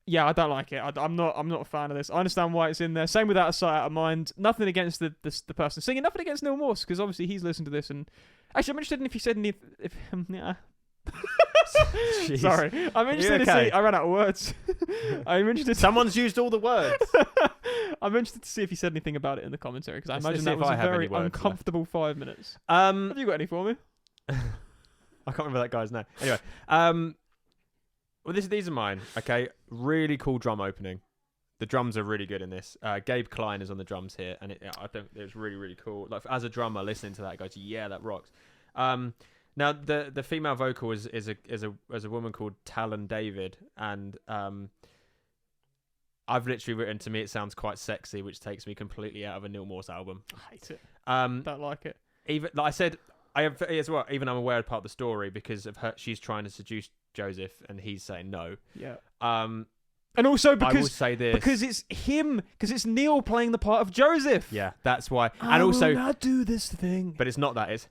Yeah, I don't like it. I'm not a fan of this. I understand why it's in there. Same with Out of Sight, Out of Mind. Nothing against the person singing. Nothing against Neal Morse because obviously he's listened to this. And actually, I'm interested in if he said any. Yeah. Sorry, I'm interested to see. I ran out of words. I'm interested. Someone's used all the words. I'm interested to see if he said anything about it in the commentary because I imagine that if was I a have very any words uncomfortable 5 minutes. Have Have you got any for me? I can't remember that guy's name. Anyway, well, these are mine. Okay, really cool drum opening. The drums are really good in this. Gabe Klein is on the drums here, and I think it was really, really cool. Like as a drummer, listening to that, goes, yeah, that rocks. Now the female vocal is a woman called Talon David, and I've literally written, to me it sounds quite sexy, which takes me completely out of a Neal Morse album. I hate it. Don't like it. Even like I said, I have as well. Even I'm aware of part of the story because of her. She's trying to seduce Joseph, and he's saying no. Yeah. And also because I will say this because it's him, because it's Neil playing the part of Joseph. Yeah, that's why. I and also, will not do this thing. but it's not that. It's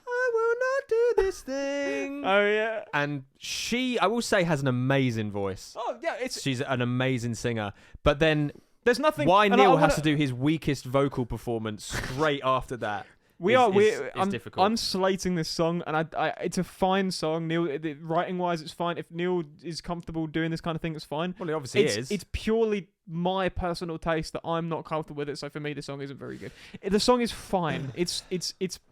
I will not do this thing. Oh yeah. And she, I will say, has an amazing voice. Oh yeah, She's an amazing singer. But then there's nothing. why and Neal has to do his weakest vocal performance straight after that. I'm difficult. I'm slating this song, and it's a fine song. Neal, writing wise, it's fine. If Neal is comfortable doing this kind of thing, it's fine. Well, he obviously is. It's purely my personal taste that I'm not comfortable with it. So for me, the song isn't very good. The song is fine. It's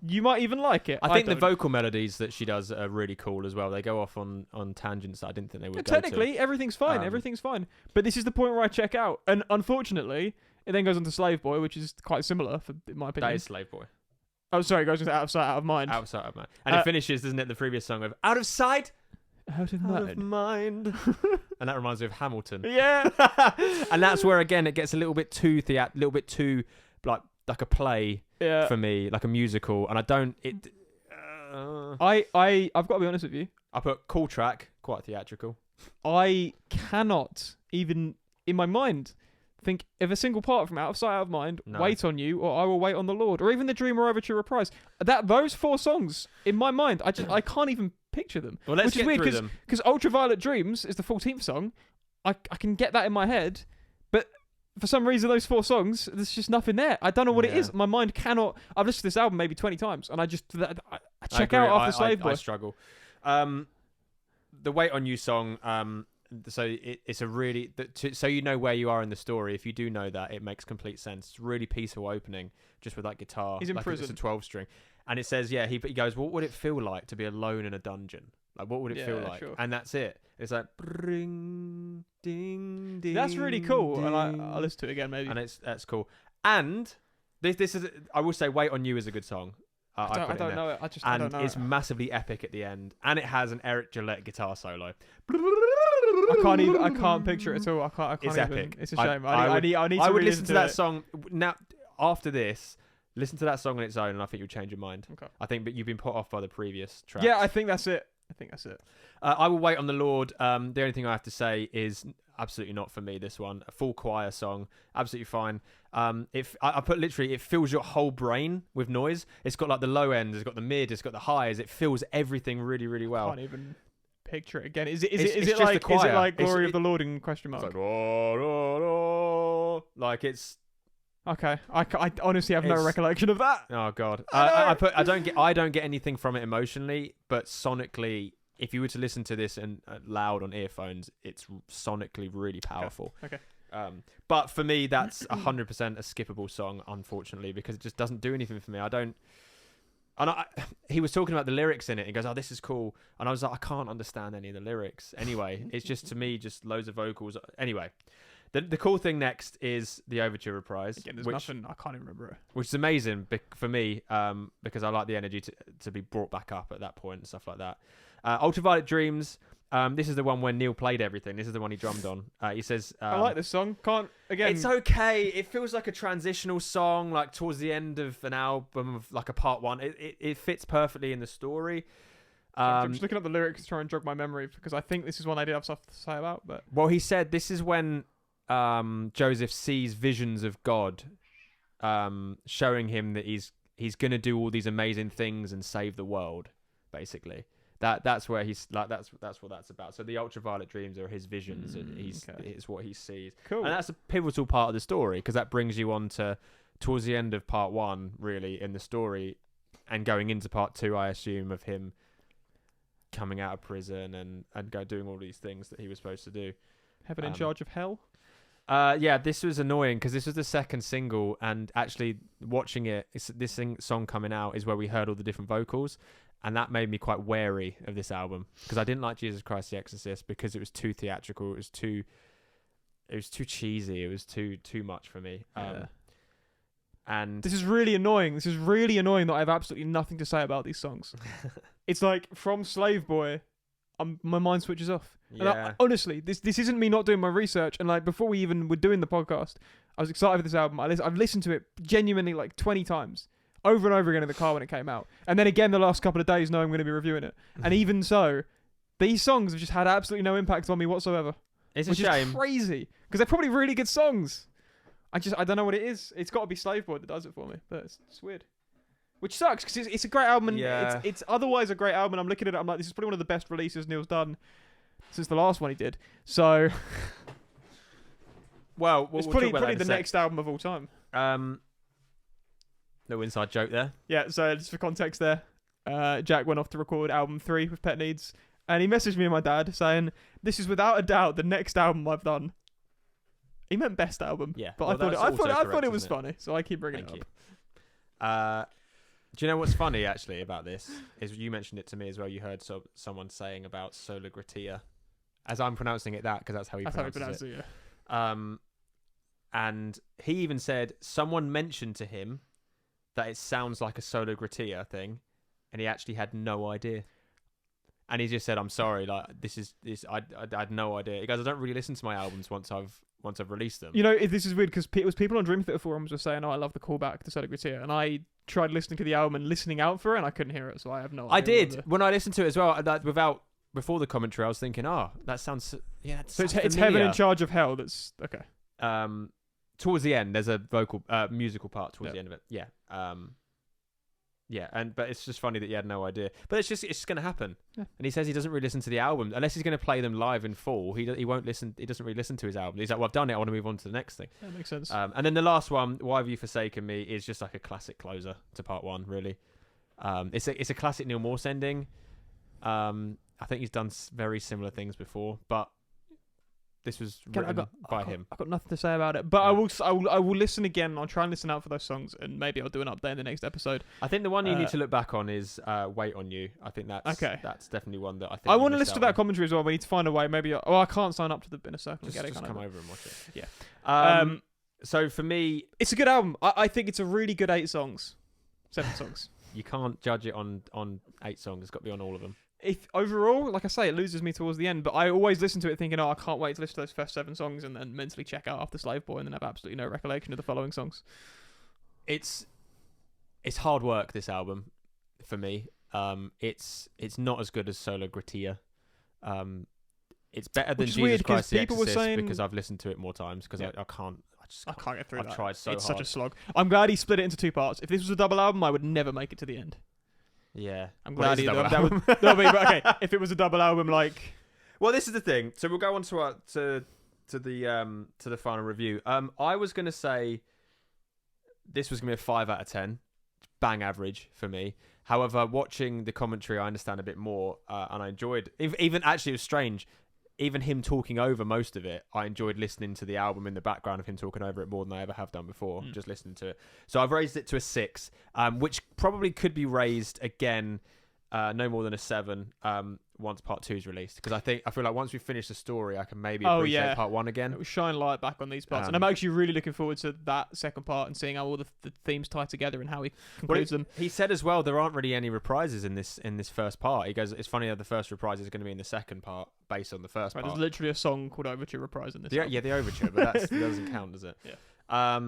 you might even like it. I think the don't. vocal melodies that she does are really cool as well. They go off on tangents that I didn't think they would. Technically, everything's fine. Everything's fine. But this is the point where I check out, and unfortunately, it then goes on to Slave Boy, which is quite similar, in my opinion. That is Slave Boy. Oh, sorry, it goes into Out of Sight, Out of Mind. Out of Sight, Out of Mind. And it finishes, doesn't it, the previous song with Out of Sight, Out of Out of Mind. And that reminds me of Hamilton. Yeah. And that's where, again, it gets a little bit too like a play for me, like a musical. And I don't... I've got to be honest with you. I put cool track, quite theatrical. I cannot even, in my mind, think of a single part from Out of Sight, Out of Mind, Wait on You, or I Will Wait on the Lord, or even the Dreamer Overture Reprise. Those 4 songs, in my mind, I can't even picture them. Well, let's which is get weird through them. Because Ultraviolet Dreams is the 14th song. I can get that in my head, but for some reason, those 4 songs, there's just nothing there. I don't know what it is. My mind cannot. I've listened to this album maybe 20 times, and I check out after Slave Boy. I struggle. The Wait on You song. So it's a really so you know where you are in the story. If you do know that, it makes complete sense. It's a really peaceful opening, just with that guitar. He's in prison. It's a 12-string, and it says, he goes, what would it feel like to be alone in a dungeon? Like, what would it feel like? Sure. And that's it. It's like ring, ding, ding. That's really cool, ding. and I'll listen to it again maybe. And that's cool. And this is, I will say, Wait on You is a good song. I don't know it. I don't know it's massively epic at the end, and it has an Eric Gillette guitar solo. I can't picture it at all. I can't it's even, epic. It's a shame. I need to I would really listen to that song now. After this, listen to that song on its own, and I think you'll change your mind. Okay. I think, but you've been put off by the previous track. Yeah, I think that's it. I Will Wait on the Lord. The only thing I have to say is absolutely not for me. This one, a full choir song, absolutely fine. I put literally, it fills your whole brain with noise. It's got like the low end, it's got the mid, it's got the highs. It fills everything really, really well. I can't even picture it again. Is it like Glory of the Lord in question mark? It's like, oh, oh, oh. Like it's. Okay, I honestly have no recollection of that. Oh god, I don't get anything from it emotionally, but sonically, if you were to listen to this and loud on earphones, it's sonically really powerful. Okay. But for me, that's 100% a skippable song, unfortunately, because it just doesn't do anything for me. He was talking about the lyrics in it. He goes, "Oh, this is cool," and I was like, "I can't understand any of the lyrics." Anyway, it's just to me just loads of vocals. Anyway. The cool thing next is the Overture Reprise. Again, there's nothing, I can't even remember it. Which is amazing for me, because I like the energy to be brought back up at that point and stuff like that. Ultraviolet Dreams, this is the one where Neal played everything. This is the one he drummed on. He says... I like this song. It's okay. It feels like a transitional song, like towards the end of an album of like a part 1. It fits perfectly in the story. I'm just looking up the lyrics to try and jog my memory, because I think this is one I did have stuff to say about. But well, he said this is when... Joseph sees visions of God, showing him that he's gonna do all these amazing things and save the world. Basically, that's where he's like that's what that's about. So the ultraviolet dreams are his visions, and it's what he sees. Cool, and that's a pivotal part of the story, because that brings you on to towards the end of part 1, really, in the story, and going into part 2, I assume, of him coming out of prison and doing all these things that he was supposed to do. Heaven in Charge of Hell. Yeah, this was annoying because this was the second single, and actually watching it, this song coming out is where we heard all the different vocals, and that made me quite wary of this album, because I didn't like Jesus Christ the Exorcist because it was too theatrical, it was too cheesy, it was too much for me. And this is really annoying. That I have absolutely nothing to say about these songs. It's like from Slave Boy, my mind switches off. Yeah. Honestly, this isn't me not doing my research. And like before we even were doing the podcast, I was excited for this album. I've listened to it genuinely like 20 times, over and over again in the car when it came out, and then again the last couple of days knowing I'm going to be reviewing it. And even so, these songs have just had absolutely no impact on me whatsoever. It's a shame. Is crazy, because they're probably really good songs. I don't know what it is. It's got to be Slave Boy that does it for me, but it's weird. which sucks because it's a great album and Yeah. it's otherwise a great album. I'm looking at it, I'm like, this is probably one of the best releases Neal's done since the last one he did. So Well, it's we'll probably talk about that in a the sec. next album of all time. No inside joke there. Yeah, so just for context there, Jack went off to record album 3 with Pet Needs, and he messaged me and my dad saying, "This is without a doubt the next album I've done." He meant best album. Yeah, but well, I that's thought autocorrect, it was isn't it? funny, so I keep bringing Thank it you. up. Do you know what's funny actually about this? Is you mentioned it to me as well. You heard someone saying about Sola Gratia, as I'm pronouncing it because that's how he That's how he pronounces pronounced it. Yeah. And he even said someone mentioned to him that it sounds like a Sola Gratia thing, and he actually had no idea. And he just said, "I'm sorry, like this. I had no idea." He goes, "I don't really listen to my albums once I've released them." You know, this is weird because it was people on Dream Theater forums were saying, "Oh, I love the callback to Sola Gratia," and I tried listening to the album and listening out for it, and I couldn't hear it, so I have no idea. I did when I listened to it as well. Before the commentary, I was thinking, "Oh, that sounds So it's Heaven in Charge of Hell. That's okay." Towards the end, there's a vocal musical part towards Yeah. the end of it. Yeah. But it's just funny that you had no idea. But it's just going to happen. Yeah. And he says he doesn't really listen to the album unless he's going to play them live in full. He won't listen. He doesn't really listen to his album. He's like, "Well, I've done it. I want to move on to the next thing." That makes sense. And then the last one, "Why Have You Forsaken Me," is just like a classic closer to part one. Really, it's a classic Neal Morse ending. I think he's done very similar things before, but this was written by him. I've got nothing to say about it, but Yeah. I will listen again. I'll try and listen out for those songs, and maybe I'll do an update in the next episode. I think the one you need to look back on is "Wait on You." I think that's Okay. That's definitely one that I think I you want to missed listen out to that on. commentary as well. We need to find a way. Maybe I can't sign up to the Inner Circle and Just, get it. just can come I? over and watch it. Yeah. So for me, It's a good album. I think it's a really good 7 songs. you can't judge it on 8 songs. It's got to be on all of them. If overall, like I say, it loses me towards the end, but I always listen to it thinking, "Oh, I can't wait to listen to those first 7 songs," and then mentally check out after Slave Boy, and then have absolutely no recollection of the following songs. It's hard work, this album, for me. It's not as good as Sola Gratia. It's better than Which is Jesus weird, 'cause Christ the people were Exorcist saying- because I've listened to it more times because Yeah. I can't get through I've that. tried so it's hard. such a slog. I'm glad he split it into 2 parts. If this was a double album, I would never make it to the end. Yeah. I'm Well, glad it is he a double that album. would, no, but okay. If it was a double album, like Well, this is the thing. So we'll go on to the final review. I was going to say this was going to be a 5 out of 10, bang average for me. However, watching the commentary, I understand a bit more, and I enjoyed. Even actually, it was strange. Even him talking over most of it, I enjoyed listening to the album in the background of him talking over it more than I ever have done before. Just listening to it. So I've raised it to a 6, which probably could be raised again, no more than a 7. Once part 2 is released, because I feel like once we finish the story, I can maybe appreciate part 1 again. it will shine light back on these parts, and I'm actually really looking forward to that second part and seeing how all the themes tie together and how he concludes them. He said as well there aren't really any reprises in this first part. He goes, "It's funny how the first reprise is going to be in the second part based on the first Right, part." there's literally a song called Overture reprise in this. Yeah, the overture, but that doesn't count, does it? Yeah.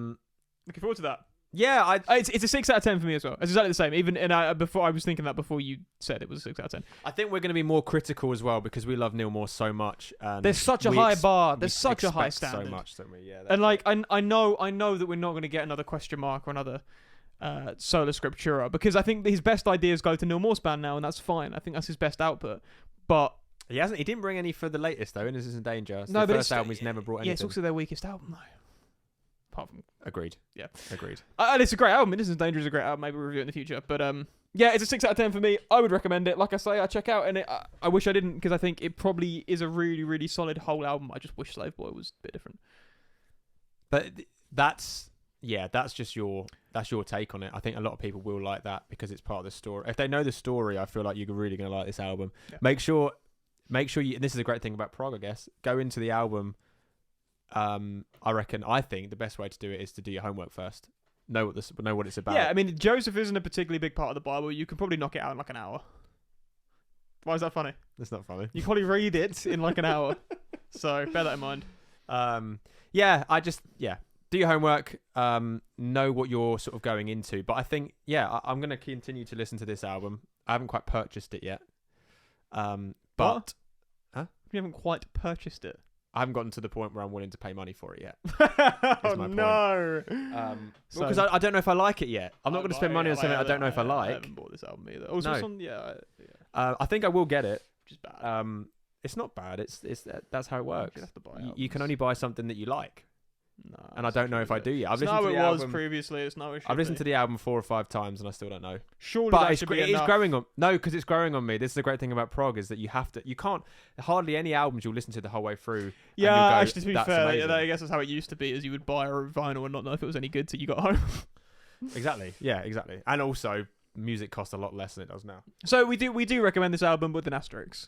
Looking forward to that. Yeah, It's a 6 out of 10 for me as well. It's exactly the same. Even before I was thinking that before you said it was a 6 out of 10. I think we're going to be more critical as well because we love Neal Morse so much. And There's such a we high bar. There's we such a high expect standard. So much, don't we? Yeah. And like I know that we're not going to get another question mark or another Sola Scriptura, because I think his best ideas go to Neal Morse band now, and that's fine. I think that's his best output. But he didn't bring any for the latest though. Innocence in Danger. It's no, the but first album he's never brought anything. Yeah, it's also their weakest album though. Apart from Agreed. Yeah. Agreed. And it's a great album. Innocence in Danger is a great album. Maybe we'll review it in the future. But yeah, it's a 6 out of 10 for me. I would recommend it. Like I say, I check out, and I wish I didn't, because I think it probably is a really, really solid whole album. I just wish Slave Boy was a bit different. But that's just your take on it. I think a lot of people will like that because it's part of the story. If they know the story, I feel like you're really going to like this album. Yeah. Make sure you. And this is a great thing about Prog, I guess. Go into the album. I think the best way to do it is to do your homework first. Know what it's about. Yeah, I mean, Joseph isn't a particularly big part of the Bible. You can probably knock it out in like an hour. Why is that funny? That's not funny. You can probably read it in like an hour. So bear that in mind. Do your homework. Know what you're sort of going into. But I think, I'm going to continue to listen to this album. I haven't quite purchased it yet. But You haven't quite purchased it. I haven't gotten to the point where I'm willing to pay money for it yet. Oh no! Because I don't know if I like it yet. I'm not going to spend money on something I don't know if I like. I haven't bought this album either. Also, I think I will get it. Which is bad. It's not bad. It's that's how it works. Have to buy You can only buy something that you like. No, and I don't know if I do yet. It's not how it was previously. It's not. I've listened to the album 4 or 5 times and I still don't know. Surely, but that should be enough. It's growing on. No, because it's growing on me. This is the great thing about prog is that you can't. Hardly any albums you'll listen to the whole way through. Yeah, actually, to be fair, I guess that's how it used to be. Is you would buy a vinyl and not know if it was any good till you got home. Exactly. Yeah, exactly. And also, music costs a lot less than it does now. So we do recommend this album with an asterisk.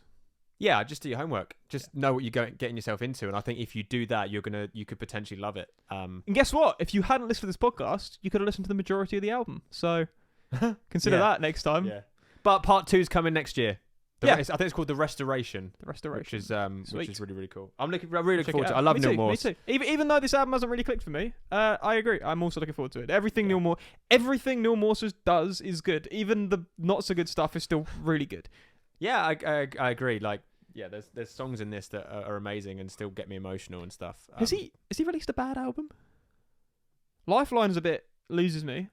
Yeah, just do your homework. Just know what you're getting yourself into, and I think if you do that, you could potentially love it. And guess what? If you hadn't listened to this podcast, you could have listened to the majority of the album. So consider that next time. Yeah. But part 2's coming next year. I think it's called The Restoration. The Restoration, which is really, really cool. I'm really looking forward to it. I love Neal Morse. Me too. Even though this album hasn't really clicked for me, I agree. I'm also looking forward to it. Everything Neal Morse does is good. Even the not so good stuff is still really good. Yeah, I agree. Like, yeah, there's songs in this that are amazing and still get me emotional and stuff. Has he released a bad album? Lifeline's a bit loses me.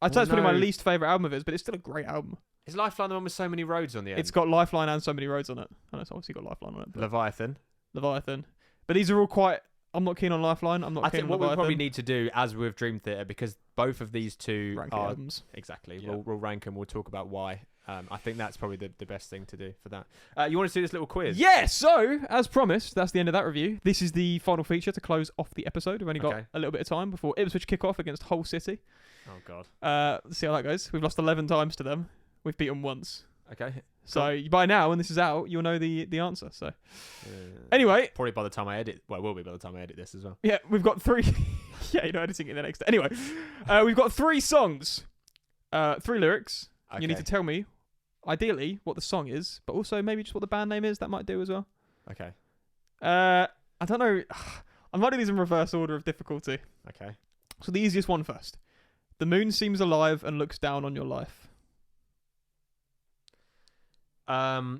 I'd say it's probably my least favourite album of his, but it's still a great album. Is Lifeline the one with so many roads on the end? It's got Lifeline and so many roads on it. And it's obviously got Lifeline on it. Leviathan. But these are all quite... I'm not keen on Lifeline. I'm not keen on Leviathan. I think what we probably need to do, as with Dream Theater, because both of these two rank albums. Exactly. Yeah. We'll rank them. We'll talk about why. I think that's probably the best thing to do for that. You want to do this little quiz? Yeah, so, as promised, that's the end of that review. This is the final feature to close off the episode. We've only got a little bit of time before Ipswich kick off against Hull City. Oh, God. Let's see how that goes. We've lost 11 times to them. We've beat them once. Okay. So by now, when this is out, you'll know the answer. So anyway, probably by the time I edit, well, it will be by the time I edit this as well. Yeah, we've got 3. Yeah, you're editing it the next day. Anyway, we've got 3 songs, 3 lyrics. Okay. You need to tell me, ideally, what the song is, but also maybe just what the band name is. That might do as well. Okay. I don't know. I might do these in reverse order of difficulty. Okay. So the easiest one first. The moon seems alive and looks down on your life.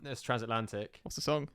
It's Transatlantic. What's the song?